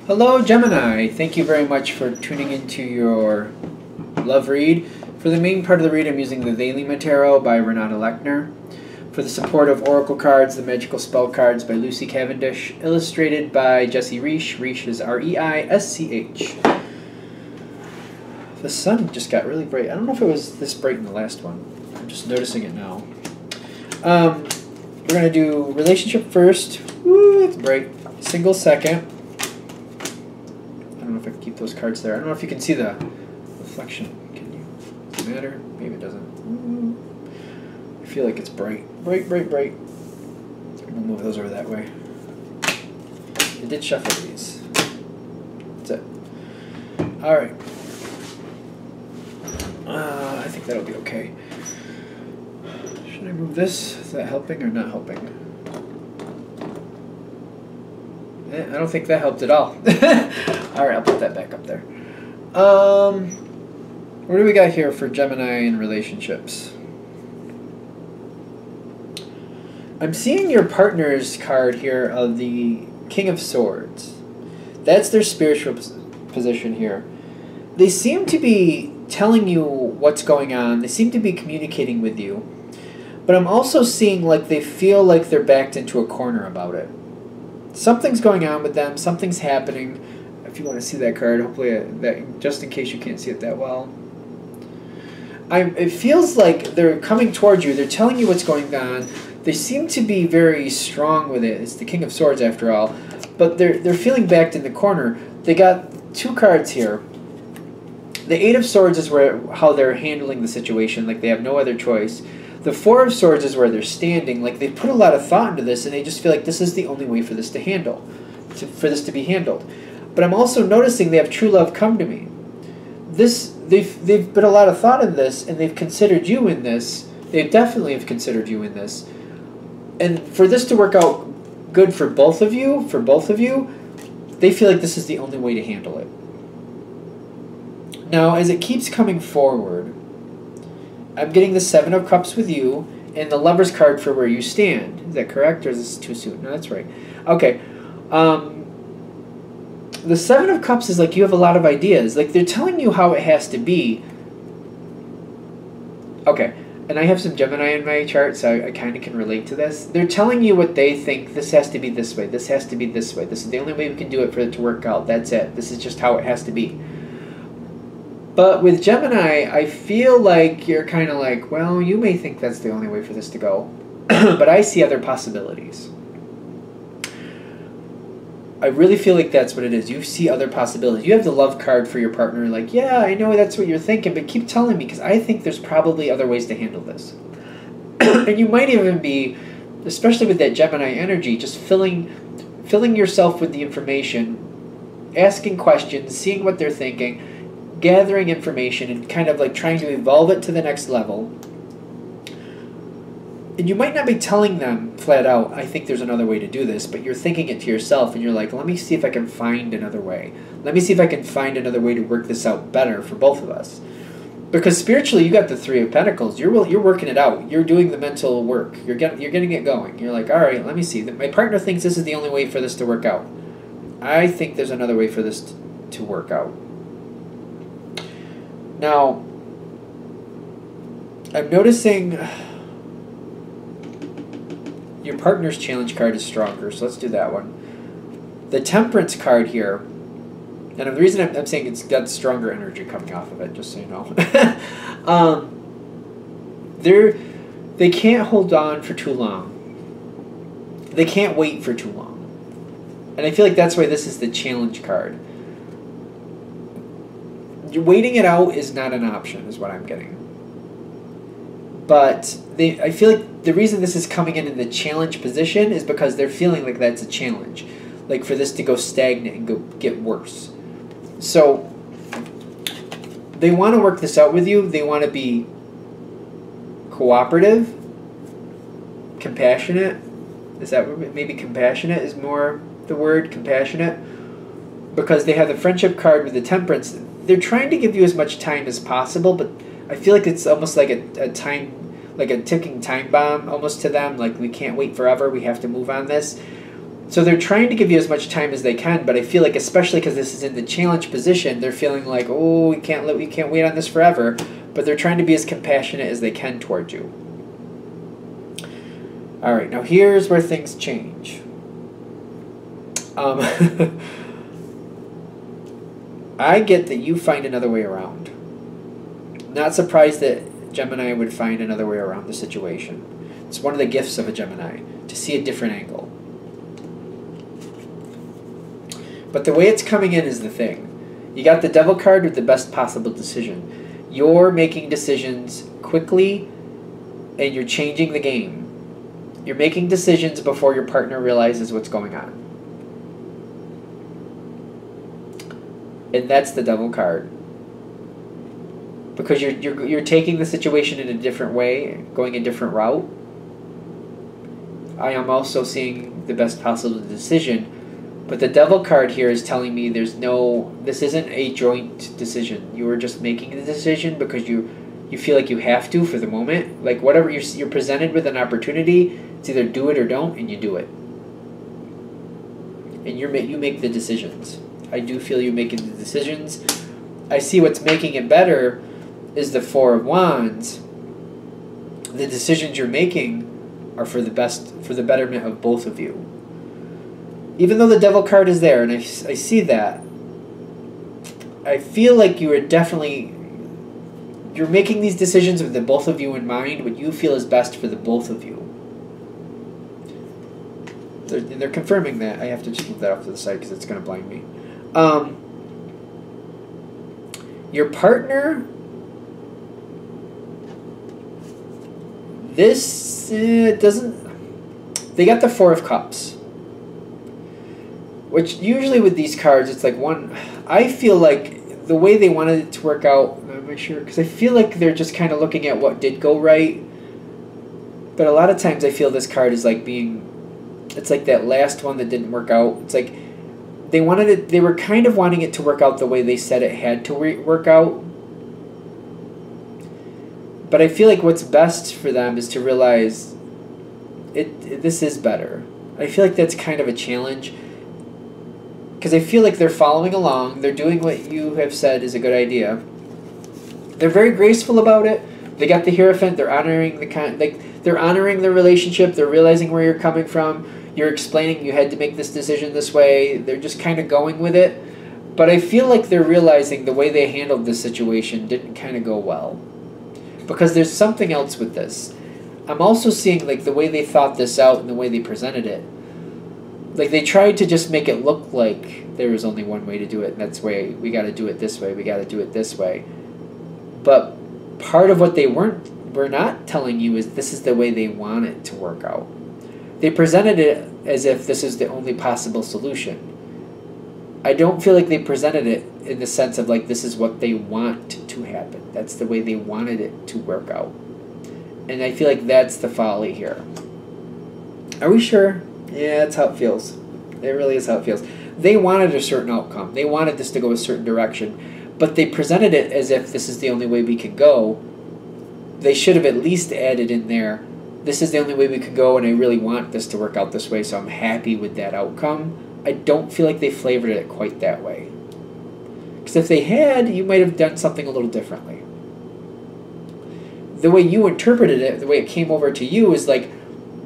Hello, Gemini. Thank you very much for tuning into your love read. For the main part of the read, I'm using the Valima Tarot by Renata Lechner. For the support of Oracle cards, the Magical Spell cards by Lucy Cavendish, illustrated by Jesse Reisch. Reisch is R-E-I-S-C-H. The sun just got really bright. I don't know if it was this bright in the last one. I'm just noticing it now. We're going to do relationship first. Woo, it's bright. Single second. I don't know if I can keep those cards there. I don't know if you can see the reflection. Can you? Does it matter? Maybe it doesn't. I feel like it's bright. Bright, bright, bright. We'll move those over that way. I did shuffle these. That's it. Alright. I think that'll be okay. Should I move this? Is that helping or not helping? I don't think that helped at all. Alright, I'll put that back up there. What do we got here for Gemini in relationships? I'm seeing your partner's card here of the King of Swords. That's their spiritual position here. They seem to be telling you what's going on. They seem to be communicating with you. But I'm also seeing like they feel like they're backed into a corner about it. Something's going on with them. Something's happening. If you want to see that card, hopefully, that just in case you can't see it that well. It feels like they're coming towards you. They're telling you what's going on. They seem to be very strong with it. It's the King of Swords after all. But they're feeling backed in the corner. They got two cards here. The Eight of Swords is how they're handling the situation. Like they have no other choice. The Four of Swords is where they're standing. Like they put a lot of thought into this, and they just feel like this is the only way for this to for this to be handled. But I'm also noticing they have true love come to me. They've put a lot of thought in this, and they've considered you in this. They definitely have considered you in this. And for this to work out good for both of you, they feel like this is the only way to handle it. Now, as it keeps coming forward, I'm getting the Seven of Cups with you and the Lover's card for where you stand. Is that correct, or is this too soon? No, that's right. Okay. The Seven of Cups is like you have a lot of ideas. Like they're telling you how it has to be. Okay. And I have some Gemini in my chart, so I kind of can relate to this. They're telling you what they think. This has to be this way. This has to be this way. This is the only way we can do it for it to work out. That's it. This is just how it has to be. But with Gemini, I feel like you're kind of like, well, you may think that's the only way for this to go, but I see other possibilities. I really feel like that's what it is. You see other possibilities. You have the love card for your partner, like, yeah, I know that's what you're thinking, but keep telling me, because I think there's probably other ways to handle this. And you might even be, especially with that Gemini energy, just filling yourself with the information, asking questions, seeing what they're thinking, gathering information and kind of like trying to evolve it to the next level. And you might not be telling them flat out, I think there's another way to do this, but you're thinking it to yourself and you're like, let me see if I can find another way. Let me see if I can find another way to work this out better for both of us. Because spiritually, you got the Three of Pentacles. You're working it out. You're doing the mental work. You're getting it going. You're like, all right, let me see. My partner thinks this is the only way for this to work out. I think there's another way for this to work out. Now, I'm noticing your partner's challenge card is stronger, so let's do that one. The Temperance card here, and the reason I'm saying it's got stronger energy coming off of it, just so you know. They can't hold on for too long. They can't wait for too long. And I feel like that's why this is the challenge card. Waiting it out is not an option, is what I'm getting. But I feel like the reason this is coming in the challenge position is because they're feeling like that's a challenge. Like for this to go stagnant and get worse. So they want to work this out with you. They want to be cooperative, compassionate. Is that maybe compassionate is more the word, compassionate? Because they have the Friendship card with the Temperance. They're trying to give you as much time as possible, but I feel like it's almost like a ticking time bomb almost to them. Like, we can't wait forever. We have to move on this. So they're trying to give you as much time as they can, but I feel like, especially because this is in the challenge position, they're feeling like, oh, we can't wait on this forever. But they're trying to be as compassionate as they can towards you. All right, now here's where things change. I get that you find another way around. Not surprised that Gemini would find another way around the situation. It's one of the gifts of a Gemini, to see a different angle. But the way it's coming in is the thing. You got the Devil card with the best possible decision. You're making decisions quickly, and you're changing the game. You're making decisions before your partner realizes what's going on. And that's the Devil card. Because you're taking the situation in a different way, going a different route. I am also seeing the best possible decision. But the Devil card here is telling me this isn't a joint decision. You are just making the decision because you feel like you have to for the moment. Like whatever you're presented with an opportunity, it's either do it or don't, and you do it. And you make the decisions. I do feel you making the decisions. I see what's making it better is the Four of Wands. The decisions you're making are for the betterment of both of you. Even though the Devil card is there, and I see that, I feel like you're making these decisions with the both of you in mind, what you feel is best for the both of you. They're confirming that. I have to just move that off to the side because it's going to blind me. Your partner, this doesn't. They got the Four of Cups, which usually with these cards, it's like one. I feel like the way they wanted it to work out. I'm not sure because I feel like they're just kind of looking at what did go right. But a lot of times I feel this card is like being. It's like that last one that didn't work out. It's like they wanted it. They were kind of wanting it to work out the way they said it had to work out. But I feel like what's best for them is to realize this is better. I feel like that's kind of a challenge. Because I feel like they're following along. They're doing what you have said is a good idea. They're very graceful about it. They got the Hierophant. They're honoring they're honoring the relationship. They're realizing where you're coming from. You're explaining you had to make this decision this way. They're just kind of going with it. But I feel like they're realizing the way they handled this situation didn't kind of go well. Because there's something else with this. I'm also seeing like the way they thought this out and the way they presented it. Like they tried to just make it look like there was only one way to do it, and that's way we got to do it this way. We got to do it this way. But part of what they were not telling you is this is the way they want it to work out. They presented it as if this is the only possible solution. I don't feel like they presented it in the sense of like this is what they want to happen. That's the way they wanted it to work out. And I feel like that's the folly here. Are we sure? Yeah, that's how it feels. It really is how it feels. They wanted a certain outcome. They wanted this to go a certain direction. But they presented it as if this is the only way we can go. They should have at least added in there, this is the only way we can go and I really want this to work out this way, so I'm happy with that outcome. I don't feel like they flavored it quite that way. Because if they had, you might have done something a little differently. The way you interpreted it, the way it came over to you is like,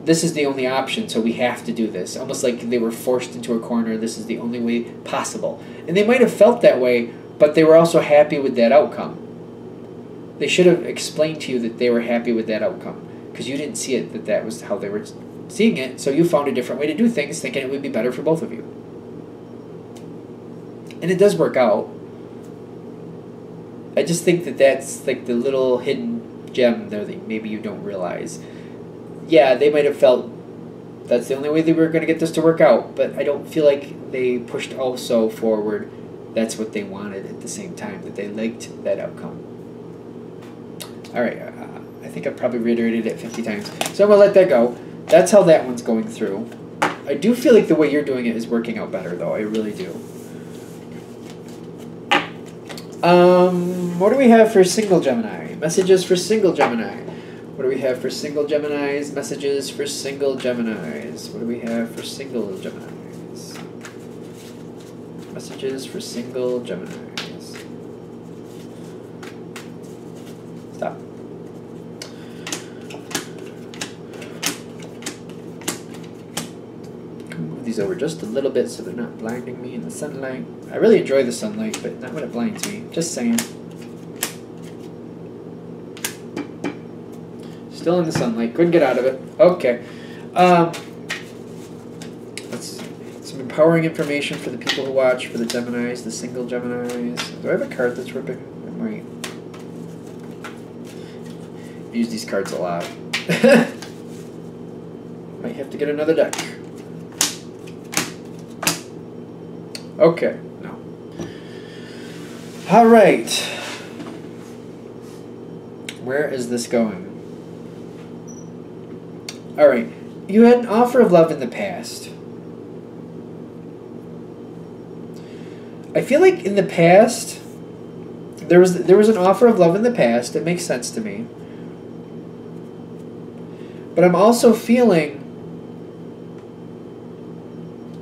this is the only option, so we have to do this. Almost like they were forced into a corner, this is the only way possible. And they might have felt that way, but they were also happy with that outcome. They should have explained to you that they were happy with that outcome. Because you didn't see it that was how they were seeing it, so you found a different way to do things, thinking it would be better for both of you. And it does work out. I just think that that's like the little hidden gem there that maybe you don't realize. Yeah, they might have felt that's the only way they were going to get this to work out, but I don't feel like they pushed also forward. That's what they wanted at the same time, that they liked that outcome. All right, I think I've probably reiterated it 50 times. So I'm going to let that go. That's how that one's going through. I do feel like the way you're doing it is working out better, though. I really do. What do we have for single Gemini? Messages for single Gemini. What do we have for single Geminis? Messages for single Geminis. What do we have for single Geminis? Messages for single Geminis. Stop. Move these over just a little bit so they're not blinding me in the sunlight. I really enjoy the sunlight, but not when it blinds me. Just saying. Still in the sunlight. Couldn't get out of it. Okay. Let's see. Some empowering information for the people who watch, for the Geminis, the single Geminis. Do I have a card that's ripping? I might. I use these cards a lot. Might have to get another deck. Okay. No. All right. Where is this going? All right. You had an offer of love in the past. I feel like in the past, there was an offer of love in the past. It makes sense to me. But I'm also feeling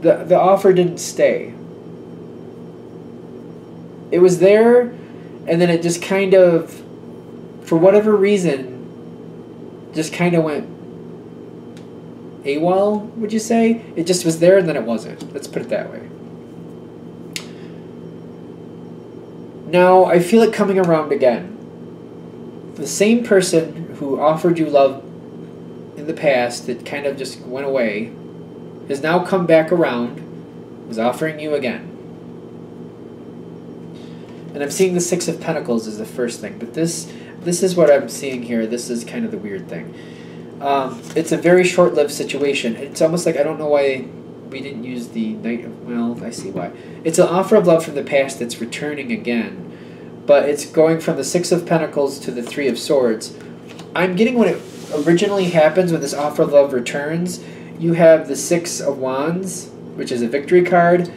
the offer didn't stay. It was there, and then it just kind of, for whatever reason, just kind of went AWOL, would you say? It just was there and then it wasn't. Let's put it that way. Now, I feel it coming around again. The same person who offered you love in the past that kind of just went away has now come back around, is offering you again. And I'm seeing the Six of Pentacles as the first thing, but this is what I'm seeing here. This is kind of the weird thing. It's a very short-lived situation. It's almost like I don't know why we didn't use the Knight of... Well, I see why. It's an offer of love from the past that's returning again, but it's going from the Six of Pentacles to the Three of Swords. I'm getting when it originally happens, when this offer of love returns, you have the Six of Wands, which is a victory card,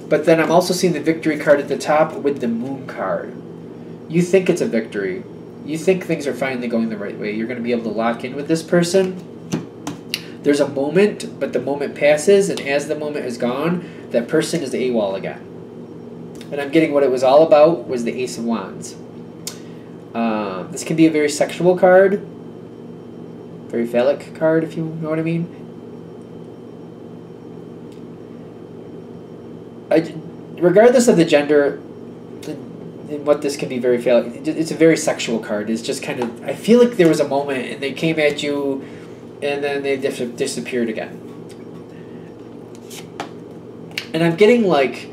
but then I'm also seeing the victory card at the top with the Moon card. You think it's a victory. You think things are finally going the right way. You're going to be able to lock in with this person. There's a moment, but the moment passes, and as the moment is gone, that person is AWOL again. And I'm getting what it was all about was the Ace of Wands. This can be a very sexual card. Very phallic card, if you know what I mean. Regardless of the gender... and what this can be very phallic. It's a very sexual card. It's just kind of... I feel like there was a moment and they came at you and then they disappeared again. And I'm getting like...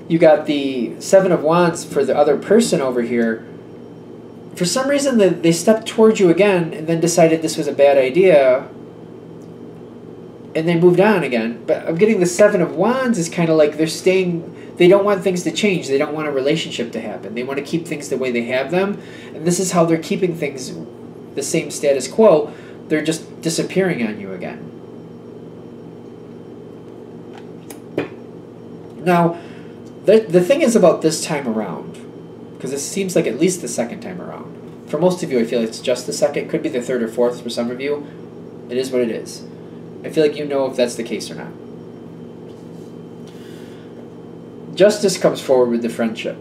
You got the Seven of Wands for the other person over here. For some reason they stepped towards you again and then decided this was a bad idea. And they moved on again. But I'm getting the Seven of Wands is kind of like they're staying... They don't want things to change. They don't want a relationship to happen. They want to keep things the way they have them. And this is how they're keeping things the same status quo. They're just disappearing on you again. Now, the thing is about this time around, because it seems like at least the second time around. For most of you, I feel like it's just the second. It could be the third or fourth for some of you. It is what it is. I feel like you know if that's the case or not. Justice comes forward with the friendship.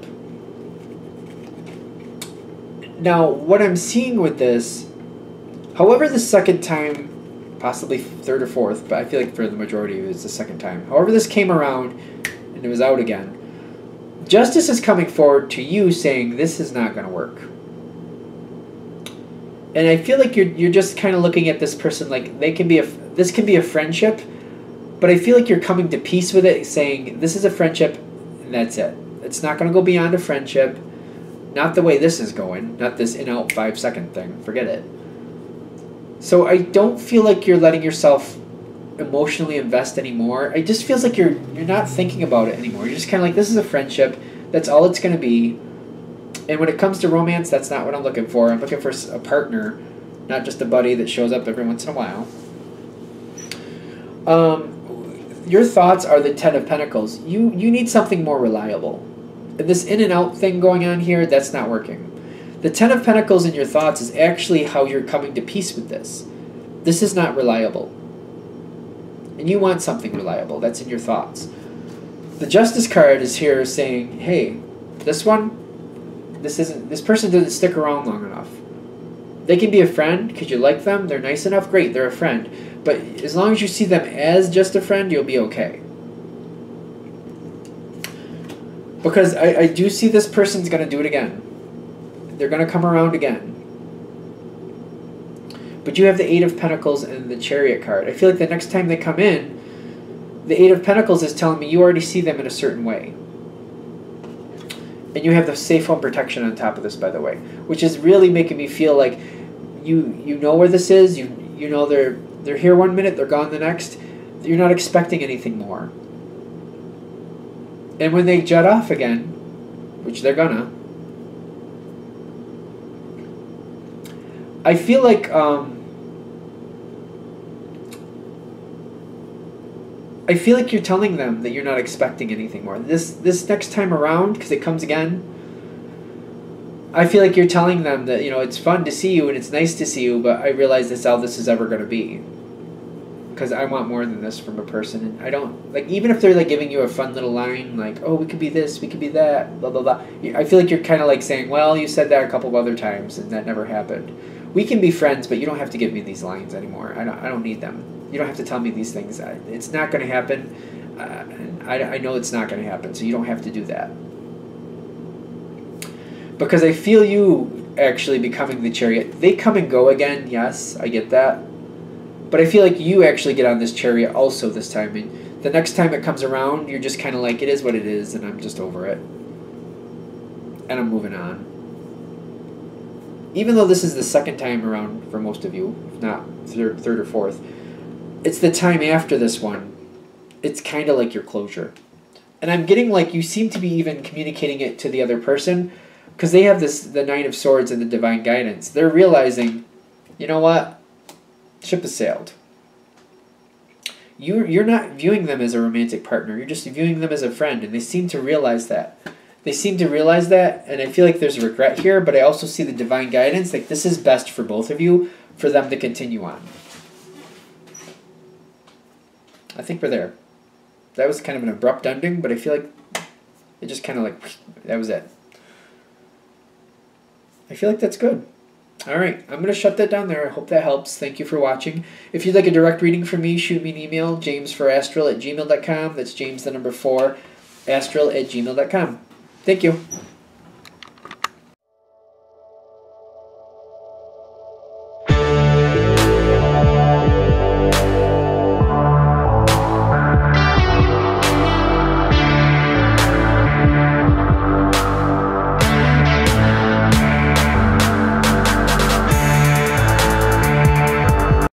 Now, what I'm seeing with this, however the second time, possibly third or fourth, but I feel like for the majority of it, it's the second time. However this came around, and it was out again, Justice is coming forward to you saying, this is not going to work. And I feel like you're just kind of looking at this person like this can be a friendship, but I feel like you're coming to peace with it, saying, this is a friendship, and that's it. It's not going to go beyond a friendship. Not the way this is going. Not this in-out 5-second thing. Forget it. So I don't feel like you're letting yourself emotionally invest anymore. It just feels like you're not thinking about it anymore. You're just kind of like, this is a friendship. That's all it's going to be. And when it comes to romance, that's not what I'm looking for. I'm looking for a partner, not just a buddy that shows up every once in a while. Your thoughts are the Ten of Pentacles. You need something more reliable. This in and out thing going on here, that's not working. The Ten of Pentacles in your thoughts is actually how you're coming to peace with this. This is not reliable. And you want something reliable. That's in your thoughts. The Justice card is here saying, hey, this person doesn't stick around long enough. They can be a friend because you like them, they're nice enough, great, they're a friend. But as long as you see them as just a friend, you'll be okay. Because I do see this person's going to do it again. They're going to come around again. But you have the Eight of Pentacles and the Chariot card. I feel like the next time they come in, the Eight of Pentacles is telling me you already see them in a certain way. And you have the safe home protection on top of this, by the way, which is really making me feel like you know where this is. You know they're here one minute, they're gone the next. You're not expecting anything more. And when they jet off again, which they're gonna, I feel like you're telling them that you're not expecting anything more. This next time around, because it comes again, I feel like you're telling them that, it's fun to see you and it's nice to see you, but I realize that's all this is ever going to be. Because I want more than this from a person. And I don't, like, even if they're, like, giving you a fun little line, like, oh, we could be this, we could be that, blah, blah, blah. I feel like you're kind of, like, saying, well, you said that a couple of other times and that never happened. We can be friends, but you don't have to give me these lines anymore. I don't need them. You don't have to tell me these things. It's not going to happen. I know it's not going to happen, so you don't have to do that. Because I feel you actually becoming the Chariot. They come and go again, yes, I get that. But I feel like you actually get on this Chariot also this time. And the next time it comes around, you're just kind of like, it is what it is, and I'm just over it. And I'm moving on. Even though this is the second time around for most of you, if not third or fourth, it's the time after this one. It's kind of like your closure. And I'm getting like you seem to be even communicating it to the other person because they have the Nine of Swords and the Divine Guidance. They're realizing, you know what? Ship has sailed. You're not viewing them as a romantic partner. You're just viewing them as a friend, and they seem to realize that. They seem to realize that, and I feel like there's a regret here, but I also see the Divine Guidance. Like, this is best for both of you, for them to continue on. I think we're there. That was kind of an abrupt ending, but I feel like it just kind of like, that was it. I feel like that's good. All right, I'm going to shut that down there. I hope that helps. Thank you for watching. If you'd like a direct reading from me, shoot me an email, jamesforastral@gmail.com. That's James, the number 4, astral@gmail.com. Thank you.